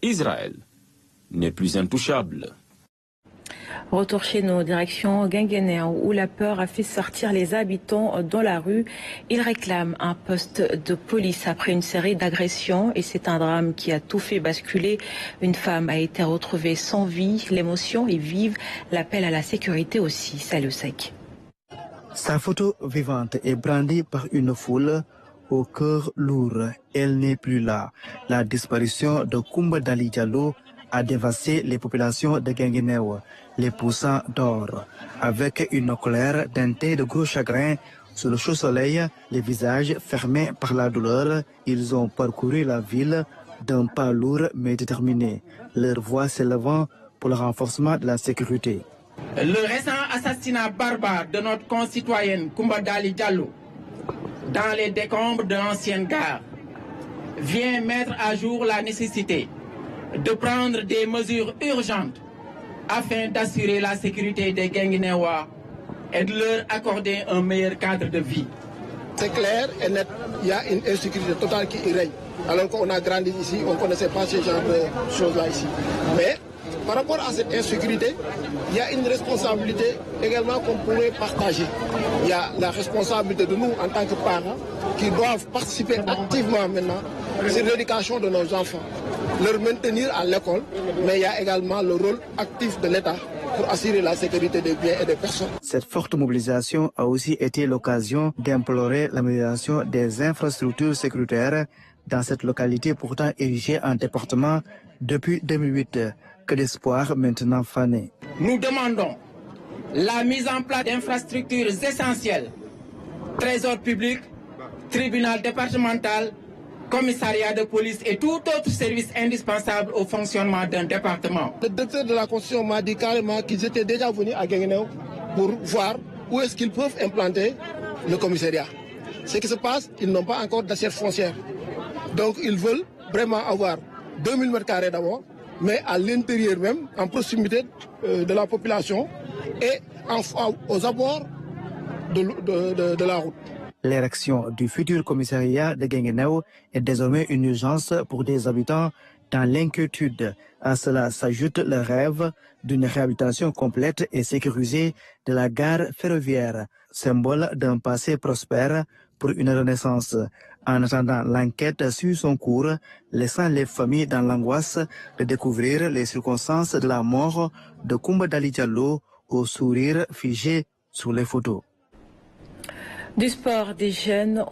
Israël n'est plus intouchable. Retour chez nous, direction Guinguinéo, où la peur a fait sortir les habitants dans la rue. Ils réclament un poste de police après une série d'agressions et c'est un drame qui a tout fait basculer. Une femme a été retrouvée sans vie. L'émotion est vive, l'appel à la sécurité aussi. Salut Sec. Sa photo vivante est brandie par une foule au cœur lourd. Elle n'est plus là. La disparition de Koumba Dali Diallo a dévasté les populations de Guinguinéo, les poussant d'or. Avec une colère teintée de gros chagrin, sous le chaud soleil, les visages fermés par la douleur, ils ont parcouru la ville d'un pas lourd mais déterminé, leur voix s'élevant pour le renforcement de la sécurité. Le récent assassinat barbare de notre concitoyenne Koumba Dali Diallo dans les décombres de l'ancienne gare vient mettre à jour la nécessité de prendre des mesures urgentes afin d'assurer la sécurité des Guinguinéois et de leur accorder un meilleur cadre de vie. C'est clair et net, il y a une insécurité totale qui y règne. Alors qu'on a grandi ici, on ne connaissait pas ce genre de choses-là ici. Mais par rapport à cette insécurité, il y a une responsabilité également qu'on pourrait partager. Il y a la responsabilité de nous en tant que parents qui doivent participer activement maintenant à l'éducation de nos enfants, leur maintenir à l'école, mais il y a également le rôle actif de l'État pour assurer la sécurité des biens et des personnes. Cette forte mobilisation a aussi été l'occasion d'implorer l'amélioration des infrastructures sécuritaires dans cette localité pourtant érigée en département depuis 2008. Que d'espoir maintenant fané. Nous demandons la mise en place d'infrastructures essentielles, trésor public, tribunal départemental, commissariat de police et tout autre service indispensable au fonctionnement d'un département. Le directeur de la Constitution m'a dit carrément qu'ils étaient déjà venus à Guinguinéo pour voir où est-ce qu'ils peuvent implanter le commissariat. Ce qui se passe, ils n'ont pas encore d'assiette foncière. Donc ils veulent vraiment avoir 2000 m² d'abord, mais à l'intérieur même, en proximité de la population et aux abords de la route. L'érection du futur commissariat de Guinguinéo est désormais une urgence pour des habitants dans l'inquiétude. À cela s'ajoute le rêve d'une réhabilitation complète et sécurisée de la gare ferroviaire, symbole d'un passé prospère pour une renaissance. En attendant, l'enquête suit son cours, laissant les familles dans l'angoisse de découvrir les circonstances de la mort de Koumba Dali Diallo au sourire figé sur les photos. Du sport des jeunes.